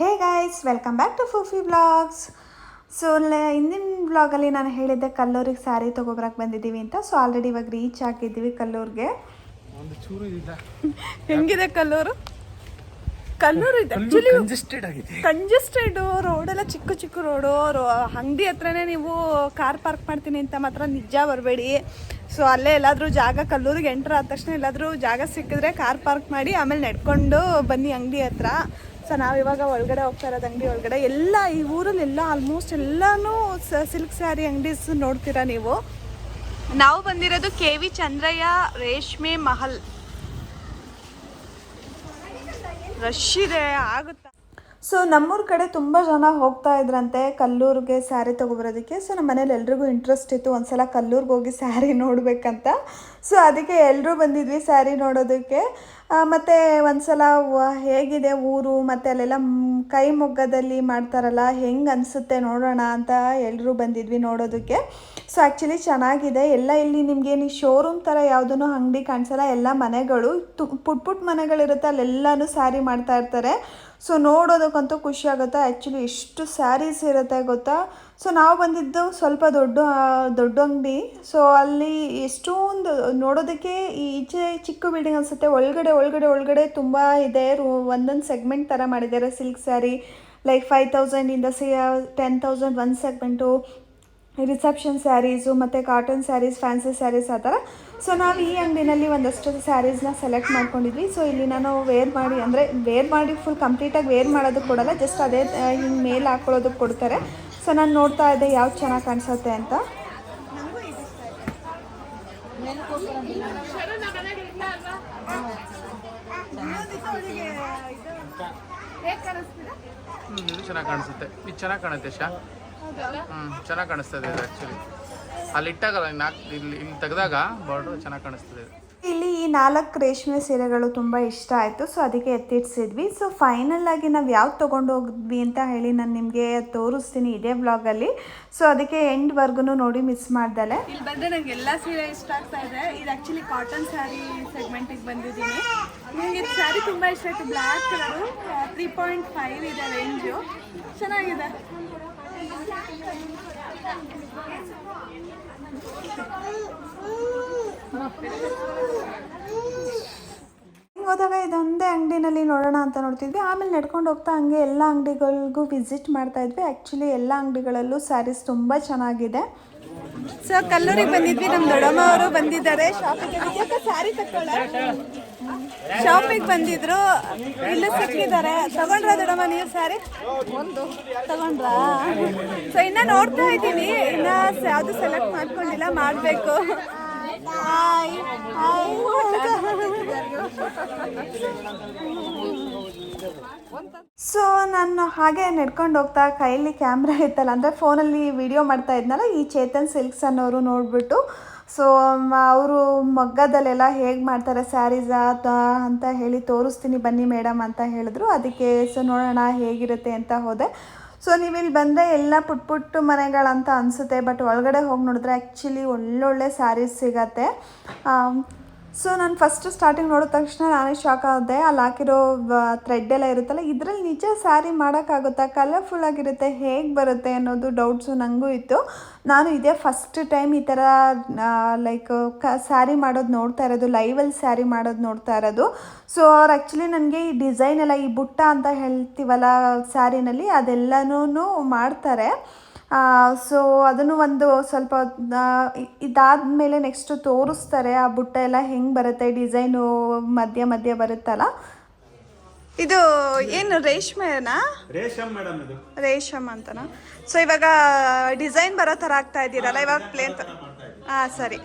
Hey guys, welcome back to ಫೂಫಿ blogs. So ಹಿಂದಿನ ಬ್ಲಾಗಲ್ಲಿ ನಾನು ಹೇಳಿದ್ದೆ ಕಲ್ಲೂರಿಗೆ ಸ್ಯಾರಿ ತೊಗೊಬರಕ್ಕೆ ಬಂದಿದ್ದೀವಿ ಅಂತ. ಸೊ ಆಲ್ರೆಡಿ ಇವಾಗ ರೀಚ್ ಆಗಿದ್ದೀವಿ ಕಲ್ಲೂರಿಗೆ. ಹೆಂಗಿದೆ ಕಲ್ಲೂರು? ಕಲ್ಲೂರು ಇದೆ ಆ್ಯಕ್ಚುಲಿ ಕಂಜೆಸ್ಟೆಡ್ ರೋಡೆಲ್ಲ ಚಿಕ್ಕ ಚಿಕ್ಕ ರೋಡು. ಅಂಗಡಿ ಹತ್ರನೇ ನೀವು ಕಾರ್ ಪಾರ್ಕ್ ಮಾಡ್ತೀನಿ ಅಂತ ಮಾತ್ರ ನಿಜ ಬರಬೇಡಿ. ಸೊ ಅಲ್ಲೇ ಎಲ್ಲಾದರೂ ಜಾಗ, ಕಲ್ಲೂರಿಗೆ ಎಂಟ್ರ್ ಆದ ತಕ್ಷಣ ಎಲ್ಲಾದರೂ ಜಾಗ ಸಿಕ್ಕಿದ್ರೆ ಕಾರ್ ಪಾರ್ಕ್ ಮಾಡಿ ಆಮೇಲೆ ನಡ್ಕೊಂಡು ಬನ್ನಿ ಅಂಗಡಿ ಹತ್ರ. ಸೊ ನಾವಿವಾಗ ಒಳಗಡೆ ಹೋಗ್ತಾ ಇರೋದು ಅಂಗಡಿ ಒಳಗಡೆ. ಎಲ್ಲ ಈ ಊರಲ್ಲೆಲ್ಲ ಆಲ್ಮೋಸ್ಟ್ ಎಲ್ಲನೂ ಸಿಲ್ಕ್ ಸ್ಯಾರಿ ಅಂಗಡೀಸ್ ನೋಡ್ತೀರಾ ನೀವು. ನಾವು ಬಂದಿರೋದು KV ಚಂದ್ರಯ್ಯ ರೇಷ್ಮೆ ಮಹಲ್. ರಶ್ ಇದೆ ಆಗುತ್ತಾ. ಸೊ ನಮ್ಮೂರ ಕಡೆ ತುಂಬ ಜನ ಹೋಗ್ತಾ ಇದ್ರಂತೆ ಕಲ್ಲೂರಿಗೆ ಸ್ಯಾರಿ ತೊಗೊಬರೋದಕ್ಕೆ. ಸೊ ನಮ್ಮ ಮನೇಲಿ ಎಲ್ರಿಗೂ ಇಂಟ್ರೆಸ್ಟ್ ಇತ್ತು ಒಂದ್ಸಲ ಕಲ್ಲೂರಿಗೆ ಹೋಗಿ ಸ್ಯಾರಿ ನೋಡಬೇಕಂತ. ಸೊ ಅದಕ್ಕೆ ಎಲ್ಲರೂ ಬಂದಿದ್ವಿ ಸ್ಯಾರಿ ನೋಡೋದಕ್ಕೆ. ಮತ್ತು ಒಂದ್ಸಲ ಹೇಗಿದೆ ಊರು ಮತ್ತು ಅಲ್ಲೆಲ್ಲ ಕೈ ಮೊಗ್ಗದಲ್ಲಿ ಮಾಡ್ತಾರಲ್ಲ, ಹೆಂಗೆ ಅನಿಸುತ್ತೆ ನೋಡೋಣ ಅಂತ ಎಲ್ಲರೂ ಬಂದಿದ್ವಿ ನೋಡೋದಕ್ಕೆ. ಸೊ ಆ್ಯಕ್ಚುಲಿ ಚೆನ್ನಾಗಿದೆ ಎಲ್ಲ. ಇಲ್ಲಿ ನಿಮಗೇನು ಶೋರೂಮ್ ಥರ ಯಾವುದೂ ಅಂಗಡಿ ಕಾಣಿಸಲ್ಲ, ಎಲ್ಲ ಮನೆಗಳು ಪುಟ್ ಮನೆಗಳಿರುತ್ತೆ, ಅಲ್ಲೆಲ್ಲನೂ ಸ್ಯಾರಿ ಮಾಡ್ತಾ ಇರ್ತಾರೆ. ಸೊ ನೋಡೋದಕ್ಕಂತೂ ಖುಷಿ ಆಗುತ್ತೆ. ಆ್ಯಕ್ಚುಲಿ ಎಷ್ಟು ಸ್ಯಾರೀಸ್ ಇರುತ್ತೆ ಗೊತ್ತಾ. ಸೊ ನಾವು ಬಂದಿದ್ದು ಸ್ವಲ್ಪ ದೊಡ್ಡ ಅಂಗಡಿ. ಸೊ ಅಲ್ಲಿ ಎಷ್ಟೊಂದು ನೋಡೋದಕ್ಕೆ ಈಚೆ ಚಿಕ್ಕ ಬಿಲ್ಡಿಂಗ್ ಅನಿಸುತ್ತೆ, ಒಳಗಡೆ ತುಂಬ ಇದೆ. ಒಂದೊಂದು ಸೆಗ್ಮೆಂಟ್ ಥರ ಮಾಡಿದ್ದಾರೆ. ಸಿಲ್ಕ್ ಸ್ಯಾರಿ ಲೈಕ್ 5,000 10,000 ಒಂದು ಸೆಗ್ಮೆಂಟು, ರಿಸೆಪ್ಷನ್ ಸ್ಯಾರೀಸು ಮತ್ತು ಕಾಟನ್ ಸ್ಯಾರೀಸ್, ಫ್ಯಾನ್ಸಿ ಸ್ಯಾರೀಸ್ ಆ ಥರ. ಸೊ ನಾವು ಈ ಅಂಗಡಿನಲ್ಲಿ ಒಂದಷ್ಟು ಸ್ಯಾರೀಸ್ನ ಸೆಲೆಕ್ಟ್ ಮಾಡ್ಕೊಂಡಿದ್ವಿ. ಸೊ ಇಲ್ಲಿ ನಾನು ವೇರ್ ಮಾಡಿ ಫುಲ್ ಕಂಪ್ಲೀಟಾಗಿ ವೇರ್ ಮಾಡೋದಕ್ಕೆ ಕೊಡಲ್ಲ, ಜಸ್ಟ್ ಅದೇ ಹಿಂಗೆ ಮೇಲೆ ಹಾಕ್ಕೊಳ್ಳೋದಕ್ಕೆ ಕೊಡ್ತಾರೆ. ಸೊ ನಾನು ನೋಡ್ತಾ ಇದ್ದೆ ಯಾವ್ದು ಚೆನ್ನಾಗಿ ಕಾಣಿಸುತ್ತೆ ಅಂತ. ಇದು ಚೆನ್ನಾಗಿ ಕಾಣಿಸುತ್ತೆ, ಇದು ಚೆನ್ನಾಗಿ ಕಾಣುತ್ತೆ ಚೆನ್ನಾಗಿ ಕಾಣಿಸ್ತದೆ ಇದು. ಆ್ಯಕ್ಚುಲಿ ಅಲ್ಲಿ ಇಟ್ಟಾಗಲ್ಲ, ಇಲ್ಲಿ ತೆಗೆದಾಗ ಬಾರ್ಡ್ರು ಚೆನ್ನಾಗಿ ಕಾಣಿಸ್ತದೆ. ಇಲ್ಲಿ ಈ 4 ರೇಷ್ಮೆ ಸೀರೆಗಳು ತುಂಬ ಇಷ್ಟ ಆಯಿತು. ಸೊ ಅದಕ್ಕೆ ಎತ್ತಿಡ್ಸಿದ್ವಿ. ಸೊ ಫೈನಲ್ ಆಗಿ ನಾವು ಯಾವ್ದು ತೊಗೊಂಡು ಹೋಗಿದ್ವಿ ಅಂತ ಹೇಳಿ ನಾನು ನಿಮಗೆ ತೋರಿಸ್ತೀನಿ ಇದೇ ಬ್ಲಾಗಲ್ಲಿ. ಸೊ ಅದಕ್ಕೆ ಎಂಡ್ವರೆಗೂ ನೋಡಿ ಮಿಸ್ ಮಾಡ್ದಲೆ. ಇಲ್ಲಿ ಬಂದರೆ ನನಗೆ ಎಲ್ಲ ಸೀರೆ ಇಷ್ಟ ಆಗ್ತಾ ಇದೆ. ಇದು ಆ್ಯಕ್ಚುಲಿ ಕಾಟನ್ ಸ್ಯಾರಿ ಸೆಗ್ಮೆಂಟಿಗೆ ಬಂದಿದ್ದೀನಿ. ನನಗೆ ಇದು ಸ್ಯಾರಿ ತುಂಬ ಇಷ್ಟ ಆಯಿತು. ಬ್ಲ್ಯಾಕ್ ಕಲರು, 3.5 ಇದೆ ರೇಂಜು, ಚೆನ್ನಾಗಿದೆ. ಹೋದಾಗ ಇದೊಂದೇ ಅಂಗಡಿನಲ್ಲಿ ನೋಡೋಣ ಅಂತ ನೋಡ್ತಿದ್ವಿ. ಆಮೇಲೆ ನಡ್ಕೊಂಡು ಹೋಗ್ತಾ ಹಂಗೆ ಎಲ್ಲ ಅಂಗಡಿಗಳಿಗೂ ವಿಸಿಟ್ ಮಾಡ್ತಾ ಇದ್ವಿ. ಆ್ಯಕ್ಚುಲಿ ಎಲ್ಲ ಅಂಗಡಿಗಳಲ್ಲೂ ಸ್ಯಾರೀಸ್ ತುಂಬ ಚೆನ್ನಾಗಿದೆ. ಸೊ ಕಲ್ಲೂರಿಗೆ ಬಂದಿದ್ವಿ, ನಮ್ಮ ದೊಡ್ಡಮ್ಮ ಅವರು ಬಂದಿದ್ದಾರೆ ಶಾಪಿಂಗ್. ಸ್ಯಾರಿ ಶಾಪಿಂಗ್ ಬಂದಿದ್ರು, ಇಲ್ಲೂ ಸಿಕ್ಕಿದ್ದಾರೆ. ತಗೊಂಡ್ರ ದೊಡ್ಡಮ್ಮ ನೀವು ಸ್ಯಾರಿ? ಒಂದು ತಗೊಂಡ್ರಾ? ಸೊ ಇನ್ನು ನೋಡ್ತಾ ಇದ್ದೀನಿ, ಇನ್ನು ಯಾವುದು ಸೆಲೆಕ್ಟ್ ಮಾಡ್ಕೊಂಡಿಲ್ಲ, ಮಾಡಬೇಕು. ಸೊ ನಾನು ಹಾಗೆ ನಡ್ಕೊಂಡು ಹೋಗ್ತಾ ಕೈಯಲ್ಲಿ ಕ್ಯಾಮ್ರಾ ಇತ್ತಲ್ಲ, ಅಂದರೆ ಫೋನಲ್ಲಿ ವಿಡಿಯೋ ಮಾಡ್ತಾ ಇದ್ನಲ್ಲ, ಈ ಚೇತನ್ ಸಿಲ್ಕ್ಸ್ ಅನ್ನೋರು ನೋಡಿಬಿಟ್ಟು ಸೊ ಅವರು ಮಗ್ಗದಲ್ಲೆಲ್ಲ ಹೇಗೆ ಮಾಡ್ತಾರೆ ಸ್ಯಾರೀಸ ಅಂತ ಹೇಳಿ ತೋರಿಸ್ತೀನಿ ಬನ್ನಿ ಮೇಡಮ್ ಅಂತ ಹೇಳಿದ್ರು. ಅದಕ್ಕೆ ಸೊ ನೋಡೋಣ ಹೇಗಿರುತ್ತೆ ಅಂತ ಹೋದೆ. ಸೊ ನೀವು ಇಲ್ಲಿ ಬಂದರೆ ಎಲ್ಲ ಪುಟ್ಟ ಮನೆಗಳಂತ ಅನಿಸುತ್ತೆ, ಬಟ್ ಒಳಗಡೆ ಹೋಗಿ ನೋಡಿದ್ರೆ ಆ್ಯಕ್ಚುಲಿ ಒಳ್ಳೊಳ್ಳೆ ಸ್ಯಾರೀಸ್ ಸಿಗತ್ತೆ. ಸೊ ನಾನು ಫಸ್ಟ್ ಸ್ಟಾರ್ಟಿಂಗ್ ನೋಡಿದ ತಕ್ಷಣ ನಾನೇ ಶಾಕ್ ಆದೆ. ಅಲ್ಲಿ ಹಾಕಿರೋ ಥ್ರೆಡ್ ಎಲ್ಲ ಇರುತ್ತಲ್ಲ, ಇದರಲ್ಲಿ ನಿಜ ಸ್ಯಾರಿ ಮಾಡೋಕ್ಕಾಗುತ್ತಾ, ಕಲರ್ಫುಲ್ಲಾಗಿರುತ್ತೆ, ಹೇಗೆ ಬರುತ್ತೆ ಅನ್ನೋದು ಡೌಟ್ಸು ನನಗೂ ಇತ್ತು. ನಾನು ಇದೇ ಫಸ್ಟ್ ಟೈಮ್ ಈ ಥರ ಲೈಕ್ ಸ್ಯಾರಿ ಮಾಡೋದು ನೋಡ್ತಾ ಇರೋದು, ಲೈವಲ್ಲಿ ಸ್ಯಾರಿ ಮಾಡೋದು ನೋಡ್ತಾ ಇರೋದು. ಸೊ ಅವ್ರು ಆ್ಯಕ್ಚುಲಿ ನನಗೆ ಈ ಡಿಸೈನ್ ಎಲ್ಲ, ಈ ಬುಟ್ಟ ಅಂತ ಹೇಳ್ತೀವಲ್ಲ ಸ್ಯಾರಿನಲ್ಲಿ, ಅದೆಲ್ಲನೂ ಮಾಡ್ತಾರೆ. ಸೊ ಅದನ್ನು ಒಂದು ಸ್ವಲ್ಪ ಇದಾದಮೇಲೆ ನೆಕ್ಸ್ಟು ತೋರಿಸ್ತಾರೆ ಆ ಬುಟ್ಟ ಎಲ್ಲ ಹೆಂಗೆ ಬರುತ್ತೆ, ಡಿಸೈನು ಮಧ್ಯ ಬರುತ್ತಲ್ಲ. ಇದು ಏನು ರೇಷ್ಮೆನಾ? ರೇಷಮ್ ಅಂತನಾ? ಸೊ ಇವಾಗ ಡಿಸೈನ್ ಬರೋ ಥರ ಆಗ್ತಾ ಇದ್ದೀರಲ್ಲ ಇವಾಗ, ಪ್ಲೇನ್ ಹಾಂ ಸರಿ.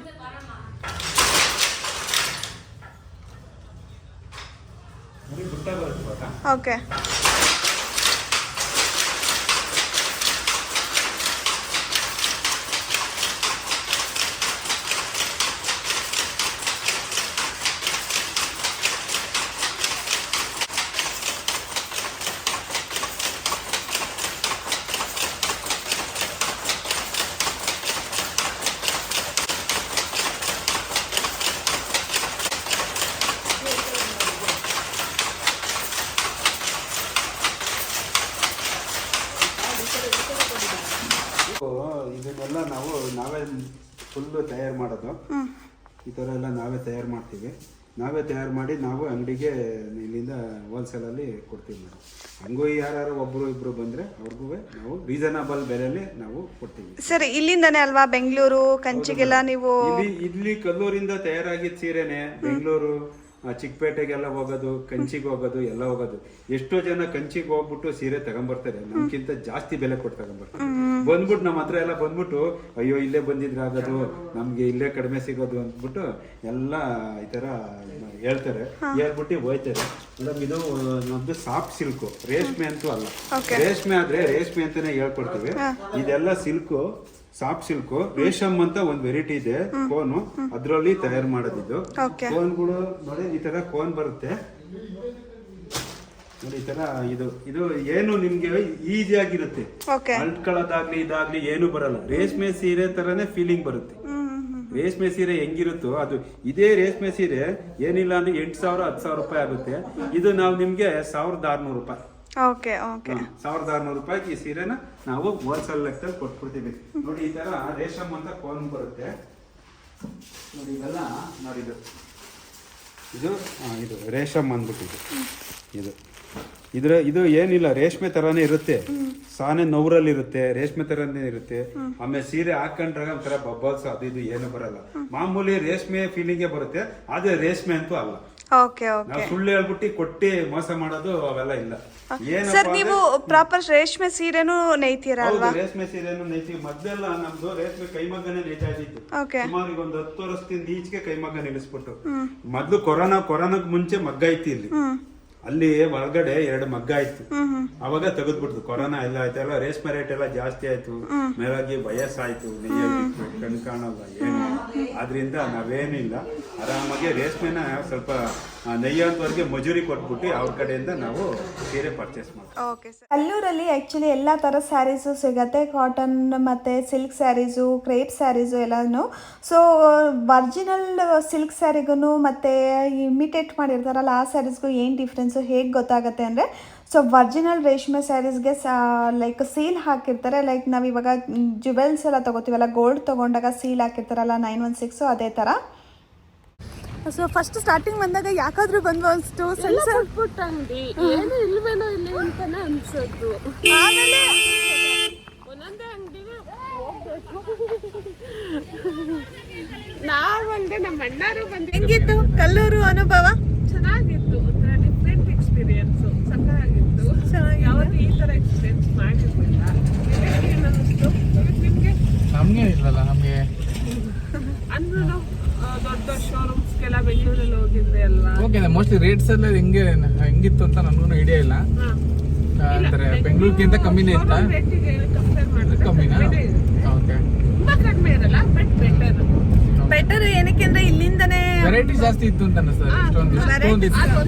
ಓಕೆ. ಇದನ್ನೆಲ್ಲ ನಾವೇ ಫುಲ್ಲು ತಯಾರು ಮಾಡೋದು. ಈ ಥರ ಎಲ್ಲ ನಾವೇ ತಯಾರು ಮಾಡ್ತೀವಿ. ನಾವೇ ತಯಾರು ಮಾಡಿ ನಾವು ಅಂಗಡಿಗೆ ಇಲ್ಲಿಂದ ಹೋಲ್ಸೇಲಲ್ಲಿ ಕೊಡ್ತೀವಿ ಮೇಡಮ್. ಹಂಗೂ ಯಾರು ಒಬ್ಬರು ಇಬ್ಬರು ಬಂದರೆ ಅವ್ರಿಗೂ ನಾವು ರೀಸನಬಲ್ ಬೆಲೆಯಲ್ಲಿ ನಾವು ಕೊಡ್ತೀವಿ. ಸರ್ ಇಲ್ಲಿಂದನೇ ಅಲ್ವಾ ಬೆಂಗಳೂರು ಕಂಚಿಗೆಲ್ಲ ನೀವು? ಇಲ್ಲಿ ಕಲ್ಲೂರಿಂದ ತಯಾರಾಗಿದ್ದ ಸೀರೆನೆ ಬೆಂಗಳೂರು ಚಿಕ್ಕಪೇಟೆಗೆಲ್ಲ ಹೋಗೋದು, ಕಂಚಿಗೆ ಹೋಗೋದು, ಎಲ್ಲ ಹೋಗೋದು. ಎಷ್ಟೋ ಜನ ಕಂಚಿಗೆ ಹೋಗ್ಬಿಟ್ಟು ಸೀರೆ ತಗೊಂಬರ್ತಾರೆ, ನಮ್ಗಿಂತ ಜಾಸ್ತಿ ಬೆಲೆ ಕೊಟ್ಟು ತಗೊಂಬರ್ತಾರೆ. ಬಂದ್ಬಿಟ್ಟು ನಮ್ಮ ಹತ್ರ ಎಲ್ಲ ಬಂದ್ಬಿಟ್ಟು ಅಯ್ಯೋ ಇಲ್ಲೇ ಬಂದಿದ್ರೆ ಆಗೋದು, ನಮ್ಗೆ ಇಲ್ಲೇ ಕಡಿಮೆ ಸಿಗೋದು ಅಂದ್ಬಿಟ್ಟು ಎಲ್ಲ ಈ ತರ ಹೇಳ್ತಾರೆ. ಹೇಳ್ಬಿಟ್ಟು ಹೋಯ್ತಾರೆ. ಮೇಡಮ್ ಇದು ನಮ್ದು ಸಾಫ್ಟ್ ಸಿಲ್ಕು, ರೇಷ್ಮೆ ಅಂತೂ ಅಲ್ಲ. ರೇಷ್ಮೆ ಆದ್ರೆ ರೇಷ್ಮೆ ಅಂತಾನೆ ಹೇಳ್ಕೊಡ್ತೀವಿ. ಇದೆಲ್ಲ ಸಿಲ್ಕು, ಸಾಫ್ಟ್ ಸಿಲ್ಕು. ರೇಷಮ್ ಅಂತ ಒಂದು ವೆರೈಟಿ ಇದೆ ಕೋನು, ಅದ್ರಲ್ಲಿ ತಯಾರು ಮಾಡೋದಿದ್ದು. ಕೋನ್ಗಳು ನೋಡಿ ಈ ತರ ಕೋನ್ ಬರುತ್ತೆ ನೋಡಿ. ಈ ತರ ಇದು ಏನು ನಿಮ್ಗೆ ಈಸಿ ಆಗಿರುತ್ತೆ, ಅಲ್ಟ್ಕೊಳ್ಳೋದಾಗ್ಲಿ ಇದಾಗ್ಲಿ ಏನು ಬರಲ್ಲ. ರೇಷ್ಮೆ ಸೀರೆ ತರನೇ ಫೀಲಿಂಗ್ ಬರುತ್ತೆ. ರೇಷ್ಮೆ ಸೀರೆ ಹೆಂಗಿರುತ್ತೋ ಅದು ಇದೇ ರೇಷ್ಮೆ ಸೀರೆ ಏನಿಲ್ಲ ಅಂದ್ರೆ 8,000 10,000 ರೂಪಾಯಿ ಆಗುತ್ತೆ. ಇದು ನಾವು ನಿಮ್ಗೆ 1,600 ರೂಪಾಯಿ, 1,600 ರೂಪಾಯಿಗೆ ಈ ಸೀರೆನ ನಾವು ಹೋಲ್ಸೇಲ್ ಲೆಕ್ಕದಲ್ಲಿ ಕೊಟ್ಬಿಡ್ತೀವಿ. ನೋಡಿ ಈ ತರ ರೇಷಮ್ ಅಂತ ಕೋನ್ ಬರುತ್ತೆ ನೋಡಿ. ಇದೆಲ್ಲ ನೋಡಿ ಇದು ರೇಷಮ್ ಅಂದ್ಬಿಟ್ಟು ಇದು ಏನಿಲ್ಲ, ರೇಷ್ಮೆ ತರಾನೇ ಇರುತ್ತೆ. ಸಾನೆ ನೋವ್ರಲ್ಲಿ ಇರುತ್ತೆ, ರೇಷ್ಮೆ ತರಾನೇ ಇರುತ್ತೆ. ಆಮೇಲೆ ಸೀರೆ ಹಾಕೊಂಡ್ರಾಗ ಒಂಥರ ಬಬ್ಬಲ್ಸ್ ಅದು ಇದು ಏನು ಬರಲ್ಲ. ಮಾಮೂಲಿ ರೇಷ್ಮೆ ಫೀಲಿಂಗೇ ಬರುತ್ತೆ, ಆದ್ರೆ ರೇಷ್ಮೆ ಅಂತೂ ಅಲ್ಲ. ನಾವು ಸುಳ್ಳು ಹೇಳ್ಬಿಟ್ಟು ಕೊಟ್ಟಿ ಮೋಸ ಮಾಡೋದು ಅವೆಲ್ಲ ಇಲ್ಲ. ಸರ್ ನೀವು ಪ್ರಾಪರ್ ರೇಷ್ಮೆ ಸೀರೆನೂ ನೇಯ್ತೀರಾ ಅಲ್ವಾ? ರೇಷ್ಮೆ ಸೀರೆನೂ ನೇಯ್ತೀವಿ. ಮೊದ್ಲೆಲ್ಲ ನಮ್ದು ರೇಷ್ಮೆ ಕೈಮಗ್ಗನೇ ನೇಯ್ತಾ ಇದ್ದಿತ್ತು. ಸುಮಾರು ಒಂದು 10 ವರ್ಷದಿಂದ ಈಚೆಗೆ ಕೈಮಗ್ಗ ನಿಲ್ಲಿಸ್ಬಿಟ್ಟು. ಮೊದ್ಲು ಕೊರೋನಾಗ್ ಮುಂಚೆ ಮಗ್ಗ ಐತಿ ಇಲ್ಲಿ, ಅಲ್ಲಿ ಒಳಗಡೆ 2 ಮಗ್ಗ ಆಯ್ತು. ಅವಾಗ ತೆಗೆದ್ಬಿಡ್ತು. ಕೊರೋನಾ ಎಲ್ಲ ಆಯ್ತಲ್ಲ, ರೇಷ್ಮೆ ರೇಟ್ ಎಲ್ಲ ಜಾಸ್ತಿ ಆಯ್ತು, ಮೇಲಾಗಿ ವಯಸ್ಸಾಯ್ತು, ನೆಯ್ಯಾಗಿತ್ತು, ಕಣ್ ಕಾಣಲ್ಲ ಏನು. ಆದ್ರಿಂದ ನಾವೇನಿಲ್ಲ, ಆರಾಮಾಗಿ ರೇಷ್ಮೆನ ಸ್ವಲ್ಪ ನೆಯ್ಯೋಂತವರೆಗೆ ಮಜೂರಿ ಕೊಟ್ಬಿಟ್ಟು ಅವ್ರ ಕಡೆಯಿಂದ ನಾವು ಸೀರೆ ಪರ್ಚೇಸ್ ಮಾಡ್ತೀವಿ. ಕಲ್ಲೂರಲ್ಲಿ ಆ್ಯಕ್ಚುಲಿ ಎಲ್ಲ ಥರ ಸ್ಯಾರೀಸು ಸಿಗುತ್ತೆ, ಕಾಟನ್ ಮತ್ತು ಸಿಲ್ಕ್ ಸ್ಯಾರೀಸು, ಕ್ರೇಪ್ ಸ್ಯಾರೀಸು ಎಲ್ಲನೂ. ಸೊ ಒರಿಜಿನಲ್ ಸಿಲ್ಕ್ ಸ್ಯಾರಿಗೂ ಮತ್ತು ಇಮಿಟೇಟ್ ಮಾಡಿರ್ತಾರಲ್ಲ ಆ ಸ್ಯಾರೀಸ್ಗೂ ಏನು ಡಿಫ್ರೆನ್ಸು ಹೇಗೆ ಗೊತ್ತಾಗುತ್ತೆ ಅಂದರೆ, ಸೊ ಒರಿಜಿನಲ್ ರೇಷ್ಮೆ ಸ್ಯಾರೀಸ್ಗೆ ಲೈಕ್ ಸೀಲ್ ಹಾಕಿರ್ತಾರೆ. ಲೈಕ್ ನಾವು ಇವಾಗ ಜುವೆಲ್ಸ್ ಎಲ್ಲ ತೊಗೋತೀವಲ್ಲ, ಗೋಲ್ಡ್ ತೊಗೊಂಡಾಗ ಸೀಲ್ ಹಾಕಿರ್ತಾರಲ್ಲ 916, ಅದೇ ಥರ. ಸೊ ಫಸ್ಟ್ ಸ್ಟಾರ್ಟಿಂಗ್ ಬಂದಾಗ ಯಾಕಾದ್ರೂ ಬಂದು ಅಷ್ಟು ಅಂಗಡಿ ಏನು ಇಲ್ವೇನೋ ಇಲ್ಲಿ ಅಂತಾನೆ ಅನ್ಸೋದು. ಆಮೇಲೆ ಒಂದೊಂದೇ ಅಂಗಡಿಗೆ ನಾವಂದ್ರೆ ನಮ್ಮ ಅಣ್ಣಾರು ಬಂದು ಹೆಂಗಿತ್ತು ಕಲ್ಲೂರು ಅನುಭವ? ಚೆನ್ನಾಗಿತ್ತು, ಒಂಥರ ಡಿಫ್ರೆಂಟ್ ಎಕ್ಸ್ಪೀರಿಯನ್ಸು, ಸಕ್ಕತ್ತಾಗಿತ್ತು. ಯಾವತ್ತೂ ಈ ಥರ ಎಕ್ಸ್ಪೀರಿಯನ್ಸ್ ಮಾಡಿರ್ಲಿಲ್ಲ. ಏನು ಅನ್ನಿಸ್ತು ನಿಮಗೆ? ನಮಗೆ ಇಲ್ಲಲ್ಲ, ನಮಗೆ ಅಂದ್ರೂ ದೊಡ್ಡ ಶೋರೂಮ್ಸ್ಗೆಲ್ಲ ಬೆಂಗಳೂರಲ್ಲಿ ಹೋಗಿದ್ವಿ ಅಲ್ವಾ? ಓಕೆ, ಮೋಸ್ಟ್ಲಿ ರೇಟ್ಸ್ ಎಲ್ಲ ಹೆಂಗಿತ್ತು ಅಂತ ನನಗೂ ಐಡಿಯಾ ಇಲ್ಲ. ಅಂದ್ರೆ ಬೆಂಗಳೂರಿಗಿಂತ ಕಮ್ಮಿನೇ ಇತ್ತಾ? ಕಮ್ಮಿನಾ? ಓಕೆ, ತುಂಬಾ ಕಡಿಮೆ ಇರಲ್ಲ, ಬಟ್ ಬೆಟರ್. ಏನಕ್ಕೆ ಅಂದ್ರೆ ಇಲ್ಲಿಂದನೇ ವೆರೈಟಿ ಜಾಸ್ತಿ ಇತ್ತು ಅಂತ ಅನಿಸ್ತದೆ.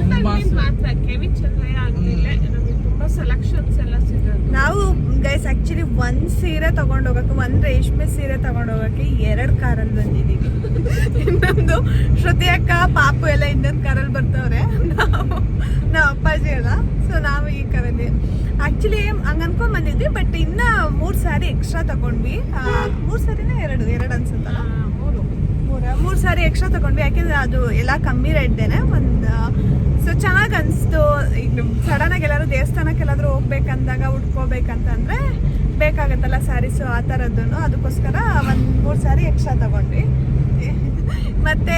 ತುಂಬಾ ಮಾತ್ರ ಕೆವಿ ಚೆನ್ನಯ್ಯ ಆಗ್ತಿಲ್ಲ, ನಮಗೆ ತುಂಬಾ ಸೆಲೆಕ್ಷನ್ಸ್ ಎಲ್ಲ ಸಿಗೋದು. ನಾವು ಗೈಸ್ ಆಕ್ಚುಲಿ ಒಂದ್ ಸೀರೆ ತಗೊಂಡೋಗಕ್ಕೆ, ಒಂದ್ ರೇಷ್ಮೆ ಸೀರೆ ತಗೊಂಡೋಗಕ್ಕೆ 2 ಕಾರಲ್ಲಿ ಬಂದಿದ್ದೀವಿ. ಇನ್ನೊಂದು ಶ್ರುತಿ ಅಕ್ಕ ಪಾಪು ಎಲ್ಲ ಇನ್ನೊಂದು ಕಾರಲ್ಲಿ ಬರ್ತವ್ರೆ, ನಾವು ಅಪ್ಪಾಜಿ ಎಲ್ಲ. ಸೊ ನಾವು ಈ ಕಾರಲ್ಲಿ ಆಕ್ಚುಲಿ ಹಂಗೆ ಅನ್ಕೊಂಡ್ ಬಂದಿದ್ವಿ. ಬಟ್ ಇನ್ನ 3 ಸ್ಯಾರಿ ಎಕ್ಸ್ಟ್ರಾ ತಗೊಂಡ್ವಿ. 3 ಸ್ಯಾರಿನ 2 ಅನ್ಸುತ್ತಲ್ಲ, 3 ಸ್ಯಾರಿ ಎಕ್ಸ್ಟ್ರಾ ತಗೊಂಡ್ವಿ. ಯಾಕೆಂದ್ರೆ ಅದು ಎಲ್ಲ ಕಮ್ಮಿ ರೇಟ್ದೇನೆ ಸೊ ಚೆನ್ನಾಗಿ ಅನಿಸ್ತು. ಈಗ ಸಡನ್ನಾಗಿ ಎಲ್ಲರೂ ದೇವಸ್ಥಾನಕ್ಕೆಲ್ಲಾದ್ರೂ ಹೋಗ್ಬೇಕಂದಾಗ ಉಟ್ಕೋಬೇಕಂತಂದ್ರೆ ಬೇಕಾಗತ್ತಲ್ಲ ಸ್ಯಾರೀಸು, ಆ ಥರದ್ದು. ಅದಕ್ಕೋಸ್ಕರ 3 ಸ್ಯಾರಿ ಎಕ್ಸ್ಟ್ರಾ ತಗೊಂಡ್ವಿ. ಮತ್ತೆ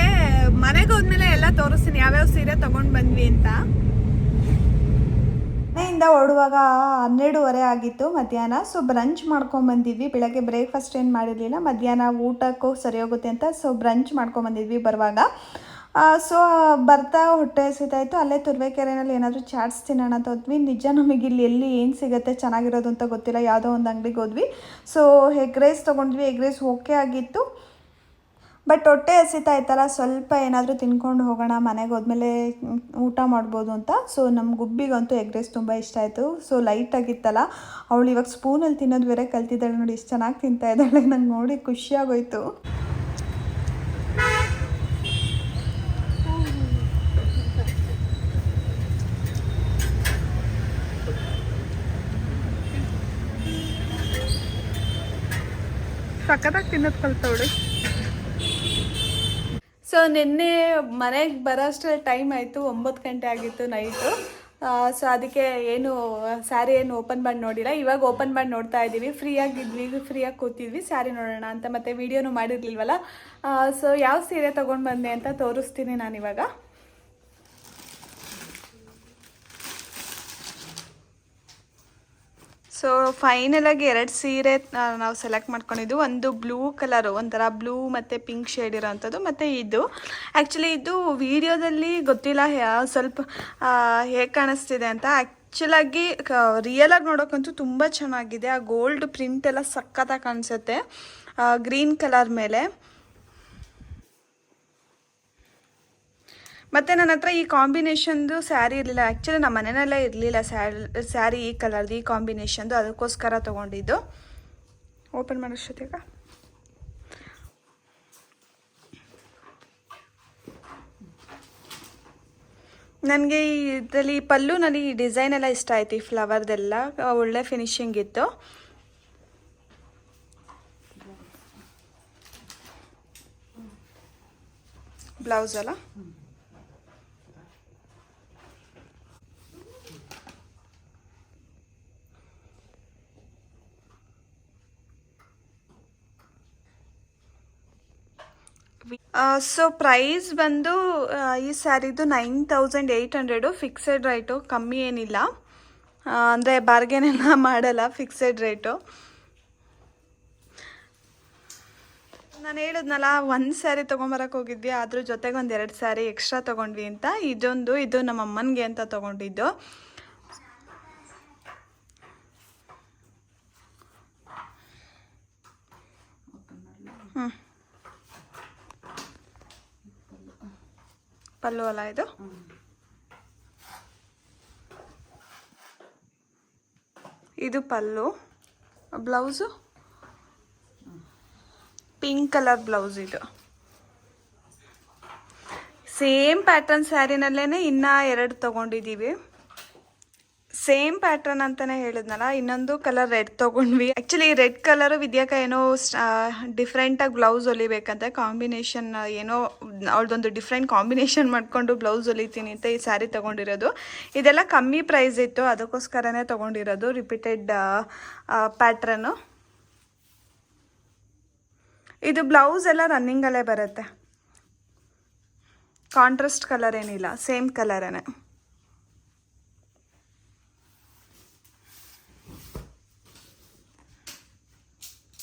ಮನೆಗೆ ಹೋದ್ಮೇಲೆ ಎಲ್ಲ ತೋರಿಸ್ತೀನಿ ಯಾವ್ಯಾವ ಸೀರೆ ತಗೊಂಡು ಬಂದ್ವಿ ಅಂತ. ಮನೆಯಿಂದ ಹೊರಡುವಾಗ 12:30 ಆಗಿತ್ತು ಮಧ್ಯಾಹ್ನ. ಸೊ ಬ್ರಂಚ್ ಮಾಡ್ಕೊಂಬಂದಿದ್ವಿ. ಬೆಳಗ್ಗೆ ಬ್ರೇಕ್ಫಾಸ್ಟ್ ಏನು ಮಾಡಿರಲಿಲ್ಲ, ಮಧ್ಯಾಹ್ನ ಊಟಕ್ಕೂ ಸರಿ ಹೋಗುತ್ತೆ ಅಂತ ಸೊ ಬ್ರಂಚ್ ಮಾಡ್ಕೊಂಬಂದಿದ್ವಿ ಬರುವಾಗ. ಸೊ ಬರ್ತಾ ಹೊಟ್ಟೆ ಹಸಿತಾಯಿತು. ಅಲ್ಲೇ ತುರುವೇಕೆರೆನಲ್ಲಿ ಏನಾದರೂ ಚಾಟ್ಸ್ ತಿನ್ನೋಣ ಅಂತ ಹೋದ್ವಿ. ನಿಜ ನಮಗೆ ಇಲ್ಲಿ ಎಲ್ಲಿ ಏನು ಸಿಗುತ್ತೆ ಚೆನ್ನಾಗಿರೋದು ಅಂತ ಗೊತ್ತಿಲ್ಲ, ಯಾವುದೋ ಒಂದು ಅಂಗಡಿಗೆ ಹೋದ್ವಿ. ಸೊ ಎಗ್ ರೈಸ್ ತೊಗೊಂಡ್ವಿ. ಎಗ್ ರೈಸ್ ಓಕೆ ಆಗಿತ್ತು, ಬಟ್ ಹೊಟ್ಟೆ ಹಸಿತಾಯ್ತಲ್ಲ, ಸ್ವಲ್ಪ ಏನಾದರೂ ತಿನ್ಕೊಂಡು ಹೋಗೋಣ, ಮನೆಗೆ ಹೋದ್ಮೇಲೆ ಊಟ ಮಾಡ್ಬೋದು ಅಂತ. ಸೊ ನಮ್ಮ ಗುಬ್ಬಿಗಂತೂ ಎಗ್ ರೈಸ್ ತುಂಬ ಇಷ್ಟ ಆಯಿತು. ಸೊ ಲೈಟಾಗಿತ್ತಲ್ಲ, ಅವಳು ಇವಾಗ ಸ್ಪೂನಲ್ಲಿ ತಿನ್ನೋದು ಬೇರೆ ಕಲ್ತಿದ್ದಾಳೆ ನೋಡಿ, ಇಷ್ಟು ಚೆನ್ನಾಗಿ ತಿಂತಾ ಇದ್ದಾಳೆ. ನಂಗೆ ನೋಡಿ ಖುಷಿಯಾಗೋಯ್ತು. ಸಖತ್ತಾಗಿ ತಿನ್ನೋದು ಕಲ್ತವಳು. ಸೊ ನಿನ್ನೆ ಮನೆಗೆ ಬರೋಷ್ಟರಲ್ಲಿ ಟೈಮ್ ಆಯಿತು, 9 ಗಂಟೆ ಆಗಿತ್ತು ನೈಟು. ಸೊ ಅದಕ್ಕೆ ಏನು ಸ್ಯಾರಿ ಏನು ಓಪನ್ ಮಾಡಿ ನೋಡಿಲ್ಲ. ಇವಾಗ ಓಪನ್ ಮಾಡಿ ನೋಡ್ತಾ ಇದ್ದೀವಿ. ಫ್ರೀಯಾಗಿ ಕೂತಿದ್ವಿ ಸ್ಯಾರಿ ನೋಡೋಣ ಅಂತ. ಮತ್ತು ವಿಡಿಯೋನು ಮಾಡಿರಲಿಲ್ವಲ್ಲ. ಸೊ ಯಾವ ಸೀರೆ ತೊಗೊಂಡು ಬಂದೆ ಅಂತ ತೋರಿಸ್ತೀನಿ ನಾನಿವಾಗ. ಸೊ ಫೈನಲಾಗಿ 2 ಸೀರೆ ನಾವು ಸೆಲೆಕ್ಟ್ ಮಾಡ್ಕೊಂಡಿದ್ದು. ಒಂದು ಬ್ಲೂ ಕಲರು, ಒಂಥರ ಬ್ಲೂ ಮತ್ತು ಪಿಂಕ್ ಶೇಡ್ ಇರೋವಂಥದ್ದು, ಮತ್ತು ಇದು ಆ್ಯಕ್ಚುಲಿ ಇದು ವಿಡಿಯೋದಲ್ಲಿ ಗೊತ್ತಿಲ್ಲ ಸ್ವಲ್ಪ ಹೇಗೆ ಕಾಣಿಸ್ತಿದೆ ಅಂತ. ಆ್ಯಕ್ಚುಲಾಗಿ ರಿಯಲಾಗಿ ನೋಡೋಕ್ಕಂತೂ ತುಂಬ ಚೆನ್ನಾಗಿದೆ. ಆ ಗೋಲ್ಡ್ ಪ್ರಿಂಟ್ ಎಲ್ಲ ಸಖತ್ತಾಗಿ ಕಾಣಿಸುತ್ತೆ ಗ್ರೀನ್ ಕಲರ್ ಮೇಲೆ. ಮತ್ತು ನನ್ನ ಹತ್ರ ಈ ಕಾಂಬಿನೇಷನ್ದು ಸ್ಯಾರಿ ಇರಲಿಲ್ಲ. ಆ್ಯಕ್ಚುಲಿ ನಮ್ಮ ಮನೆಯಲ್ಲೇ ಇರಲಿಲ್ಲ ಸ್ಯಾರಿ ಈ ಕಲರ್ದು, ಈ ಕಾಂಬಿನೇಷನ್ದು. ಅದಕ್ಕೋಸ್ಕರ ತೊಗೊಂಡಿದ್ದು. ಓಪನ್ ಮಾಡೋಷ್ಟೊತ್ತಿಗೆ ನನಗೆ ಇದರಲ್ಲಿ ಪಲ್ಲುನಲ್ಲಿ ಈ ಡಿಸೈನ್ ಎಲ್ಲ ಇಷ್ಟ ಆಯಿತು. ಈ ಫ್ಲವರ್ದೆಲ್ಲ ಒಳ್ಳೆ ಫಿನಿಶಿಂಗ್ ಇತ್ತು. ಬ್ಲೌಸ್ ಅಲ್ಲ, ಸೊ ಪ್ರೈಸ್ ಬಂದು ಈ ಸ್ಯಾರಿದು 9800. ಫಿಕ್ಸೆಡ್ ರೇಟು, ಕಮ್ಮಿ ಏನಿಲ್ಲ. ಅಂದರೆ ಬಾರ್ಗೇನೆಲ್ಲ ಮಾಡಲ್ಲ, ಫಿಕ್ಸೆಡ್ ರೇಟು. ನಾನು ಹೇಳಿದ್ನಲ್ಲ, 1 ಸ್ಯಾರಿ ತೊಗೊಂಬರಕ್ಕೆ ಹೋಗಿದ್ವಿ, ಅದ್ರ ಜೊತೆಗೆ 2 ಸ್ಯಾರಿ ಎಕ್ಸ್ಟ್ರಾ ತೊಗೊಂಡ್ವಿ ಅಂತ. ಇದು ನಮ್ಮ ಅಮ್ಮನಿಗೆ ಅಂತ ತೊಗೊಂಡಿದ್ದು. ಪಲ್ಲು ಅಲ್ಲ ಇದು. ಇದು pallu. Blouse pink colour blouse. ಇದು ಸೇಮ್ ಪ್ಯಾಟರ್ನ್ ಸ್ಯಾರಿನಲ್ಲೇ ಇನ್ನೂ 2 ತೊಗೊಂಡಿದ್ದೀವಿ. ಸೇಮ್ ಪ್ಯಾಟರ್ನ್ ಅಂತಲೇ ಹೇಳಿದ್ನಲ್ಲ. ಇನ್ನೊಂದು ಕಲರ್ ರೆಡ್ ತೊಗೊಂಡ್ವಿ. ಆ್ಯಕ್ಚುಲಿ ರೆಡ್ ಕಲರು ವಿದ್ಯಾಕ ಏನೋ ಡಿಫ್ರೆಂಟಾಗಿ ಬ್ಲೌಸ್ ಹೊಲಿಬೇಕಂತ ಕಾಂಬಿನೇಷನ್, ಏನೋ ಅವಳದೊಂದು ಡಿಫ್ರೆಂಟ್ ಕಾಂಬಿನೇಷನ್ ಮಾಡಿಕೊಂಡು ಬ್ಲೌಸ್ ಹೊಲಿತೀನಿ ಅಂತ ಈ ಸ್ಯಾರಿ ತೊಗೊಂಡಿರೋದು. ಇದೆಲ್ಲ ಕಮ್ಮಿ ಪ್ರೈಸ್ ಇತ್ತು, ಅದಕ್ಕೋಸ್ಕರನೇ ತೊಗೊಂಡಿರೋದು. Repeated pattern. ಇದು ಬ್ಲೌಸ್ ಎಲ್ಲ ರನ್ನಿಂಗಲ್ಲೇ ಬರುತ್ತೆ, ಕಾಂಟ್ರಾಸ್ಟ್ ಕಲರ್ ಏನಿಲ್ಲ, ಸೇಮ್ ಕಲರೇ.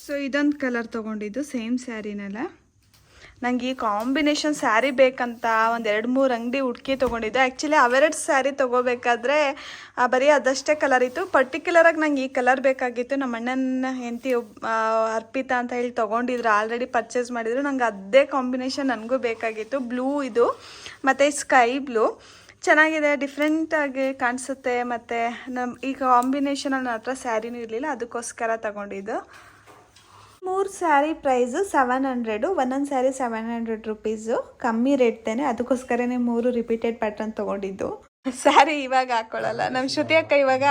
ಸೊ ಇದೊಂದು ಕಲರ್ ತೊಗೊಂಡಿದ್ದು ಸೇಮ್ ಸ್ಯಾರಿನಲ್ಲ. ನನಗೆ ಈ ಕಾಂಬಿನೇಷನ್ ಸ್ಯಾರಿ ಬೇಕಂತ 1-2-3 ಅಂಗಡಿ ಹುಡುಕಿ ತೊಗೊಂಡಿದ್ದೆ. ಆ್ಯಕ್ಚುಲಿ ಅವೆರಡು ಸ್ಯಾರಿ ತೊಗೋಬೇಕಾದ್ರೆ ಬರೀ ಅದಷ್ಟೇ ಕಲರ್ ಇತ್ತು. ಪರ್ಟಿಕ್ಯುಲರಾಗಿ ನಂಗೆ ಈ ಕಲರ್ ಬೇಕಾಗಿತ್ತು. ನಮ್ಮ ಅಣ್ಣನ ಹೆಂಡತಿ ಅರ್ಪಿತಾ ಅಂತ ಹೇಳಿ ತೊಗೊಂಡಿದ್ರು, ಆಲ್ರೆಡಿ ಪರ್ಚೇಸ್ ಮಾಡಿದ್ರು. ನಂಗೆ ಅದೇ ಕಾಂಬಿನೇಷನ್ ನನಗೂ ಬೇಕಾಗಿತ್ತು. ಬ್ಲೂ ಇದು ಮತ್ತು ಸ್ಕೈ ಬ್ಲೂ ಚೆನ್ನಾಗಿದೆ, ಡಿಫ್ರೆಂಟಾಗಿ ಕಾಣಿಸುತ್ತೆ. ಮತ್ತು ಈ ಕಾಂಬಿನೇಷನಲ್ಲಿ ನನ್ನ ಹತ್ರ ಸ್ಯಾರಿನೂ ಇರಲಿಲ್ಲ, ಅದಕ್ಕೋಸ್ಕರ ತಗೊಂಡಿದ್ದು. 3 ಸ್ಯಾರಿ ಪ್ರೈಸು 700. ಒಂದೊಂದು ಸ್ಯಾರಿ 700 ರುಪೀಸು, ಕಮ್ಮಿ ರೇಟ್ತೇನೆ. ಅದಕ್ಕೋಸ್ಕರನೇ 3 ರಿಪೀಟೆಡ್ ಪ್ಯಾಟರ್ನ್ ತೊಗೊಂಡಿದ್ದು. ಸ್ಯಾರಿ ಇವಾಗ ಹಾಕೊಳ್ಳಲ್ಲ. ನಮ್ಮ ಶ್ರುತಿ ಅಕ್ಕ ಇವಾಗ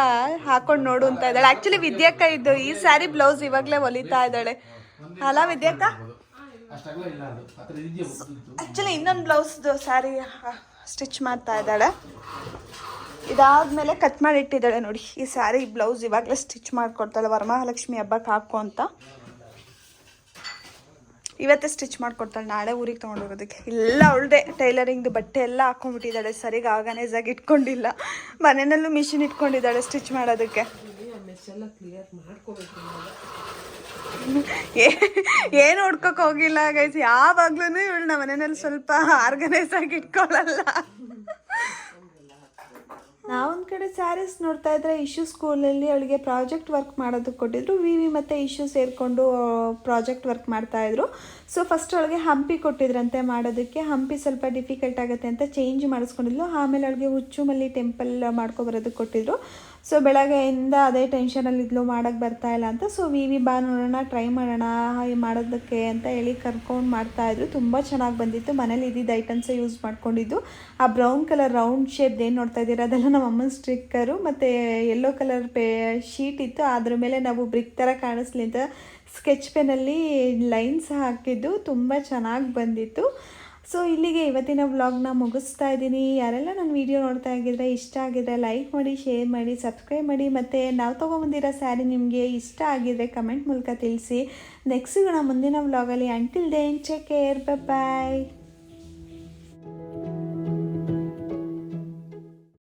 ಹಾಕೊಂಡು ನೋಡು ಅಂತ ಇದ್ದಾಳೆ. ಆ್ಯಕ್ಚುಲಿ ವಿದ್ಯಕ್ಕ ಇದ್ದು ಈ ಸ್ಯಾರಿ ಬ್ಲೌಸ್ ಇವಾಗಲೇ ಹೊಲಿತಾ ಇದ್ದಾಳೆ ಅಲ್ಲ ವಿದ್ಯಕ್ಕ? ಆ್ಯಕ್ಚುಲಿ ಇನ್ನೊಂದು ಬ್ಲೌಸ್ದು ಸ್ಯಾರಿ ಸ್ಟಿಚ್ ಮಾಡ್ತಾ ಇದ್ದಾಳೆ. ಇದಾದಮೇಲೆ ಕಟ್ ಮಾಡಿ ಇಟ್ಟಿದ್ದಾಳೆ ನೋಡಿ. ಈ ಸ್ಯಾರಿ ಬ್ಲೌಸ್ ಇವಾಗಲೇ ಸ್ಟಿಚ್ ಮಾಡಿಕೊಡ್ತಾಳೆ, ವರಮಹಾಲಕ್ಷ್ಮಿ ಹಬ್ಬಕ್ಕೆ ಹಾಕು ಅಂತ. ಇವತ್ತೇ ಸ್ಟಿಚ್ ಮಾಡಿಕೊಡ್ತಾಳೆ, ನಾಳೆ ಊರಿಗೆ ತೊಗೊಂಡೋಗೋದಕ್ಕೆ. ಎಲ್ಲ ಅವಳದೇ ಟೈಲರಿಂಗ್ದು ಬಟ್ಟೆ ಎಲ್ಲ ಹಾಕೊಂಡ್ಬಿಟ್ಟಿದ್ದಾಳೆ, ಸರಿಗೆ ಆರ್ಗನೈಸಾಗಿ ಇಟ್ಕೊಂಡಿಲ್ಲ. ಮನೆಯಲ್ಲೂ ಮಿಷಿನ್ ಇಟ್ಕೊಂಡಿದ್ದಾಳೆ ಸ್ಟಿಚ್ ಮಾಡೋದಕ್ಕೆ. ಏನು ಹುಡ್ಕೋಕೆ ಹೋಗಿಲ್ಲ ಗೈಸ್, ಯಾವಾಗ್ಲೂ ಇವಳು ನಮ್ಮ ಮನೆಯಲ್ಲಿ ಸ್ವಲ್ಪ ಆರ್ಗನೈಸ್ ಆಗಿ ಇಟ್ಕೊಳ್ಳಲ್ಲ. ನಾವೊಂದು ಕಡೆ ಸ್ಯಾರೀಸ್ ನೋಡ್ತಾ ಇದ್ರೆ ಇಶ್ಯೂ ಸ್ಕೂಲಲ್ಲಿ ಅವಳಿಗೆ ಪ್ರಾಜೆಕ್ಟ್ ವರ್ಕ್ ಮಾಡೋದಕ್ಕೆ ಕೊಟ್ಟಿದ್ರು. ವಿ ಮತ್ತು ಇಶ್ಯೂ ಸೇರಿಕೊಂಡು ಪ್ರಾಜೆಕ್ಟ್ ವರ್ಕ್ ಮಾಡ್ತಾಯಿದ್ರು. ಸೊ ಫಸ್ಟ್ ಅವಳಿಗೆ ಹಂಪಿ ಕೊಟ್ಟಿದ್ರಂತೆ ಮಾಡೋದಕ್ಕೆ. ಹಂಪಿ ಸ್ವಲ್ಪ ಡಿಫಿಕಲ್ಟ್ ಆಗುತ್ತೆ ಅಂತ ಚೇಂಜ್ ಮಾಡಿಸ್ಕೊಂಡಿದ್ಲು. ಆಮೇಲೆ ಅವಳಿಗೆ ಹುಚ್ಚುಮಲ್ಲಿ ಟೆಂಪಲ್ ಮಾಡ್ಕೊಬರೋದಕ್ಕೆ ಕೊಟ್ಟಿದ್ರು. ಸೊ ಬೆಳಗ್ಗೆಯಿಂದ ಅದೇ ಟೆನ್ಷನಲ್ಲಿ ಇದ್ಲು ಮಾಡೋಕ್ಕೆ ಬರ್ತಾ ಇಲ್ಲ ಅಂತ. ಸೊ ವಿ ಬಾ ನೋಡೋಣ, ಟ್ರೈ ಮಾಡೋಣ ಮಾಡೋದಕ್ಕೆ ಅಂತ ಹೇಳಿ ಕರ್ಕೊಂಡು ಮಾಡ್ತಾಯಿದ್ರು. ತುಂಬ ಚೆನ್ನಾಗಿ ಬಂದಿತ್ತು. ಮನೇಲಿ ಇದ್ದಿದ್ದು ಐಟಮ್ಸೇ ಯೂಸ್ ಮಾಡ್ಕೊಂಡಿದ್ದು. ಆ ಬ್ರೌನ್ ಕಲರ್ ರೌಂಡ್ ಶೇಪ್ದು ಏನು ನೋಡ್ತಾ ಇದ್ದೀರಾ ಅದೆಲ್ಲ ನಮ್ಮ ಅಮ್ಮನ ಸ್ಟಿಕ್ಕರು, ಮತ್ತು ಯೆಲ್ಲೋ ಕಲರ್ ಶೀಟ್ ಇತ್ತು, ಅದ್ರ ಮೇಲೆ ನಾವು ಬ್ರಿಕ್ ಥರ ಕಾಣಿಸ್ಲಿ ಅಂತ ಸ್ಕೆಚ್ ಪೆನ್ನಲ್ಲಿ ಲೈನ್ಸ್ ಹಾಕಿದ್ದು. ತುಂಬ ಚೆನ್ನಾಗಿ ಬಂದಿತ್ತು. ಸೊ ಇಲ್ಲಿಗೆ ಇವತ್ತಿನ ವ್ಲಾಗ್ನ ಮುಗಿಸ್ತಾ ಇದ್ದೀನಿ. ಯಾರೆಲ್ಲ ನನ್ನ ವೀಡಿಯೋ ನೋಡ್ತಾ ಆಗಿದ್ರೆ, ಇಷ್ಟ ಆಗಿದ್ರೆ ಲೈಕ್ ಮಾಡಿ, ಶೇರ್ ಮಾಡಿ, ಸಬ್ಸ್ಕ್ರೈಬ್ ಮಾಡಿ. ಮತ್ತು ನಾವು ತೊಗೊಂಬಂದಿರೋ ಸ್ಯಾರಿ ನಿಮಗೆ ಇಷ್ಟ ಆಗಿದ್ರೆ ಕಮೆಂಟ್ ಮೂಲಕ ತಿಳಿಸಿ. ನೆಕ್ಸ್ಟ್ ಸಿಗೋಣ ಮುಂದಿನ ವ್ಲಾಗಲ್ಲಿ. ಅಂಟಿಲ್ ದೆನ್ ಟೇಕ್ ಕೇರ್, ಬಾಯ್.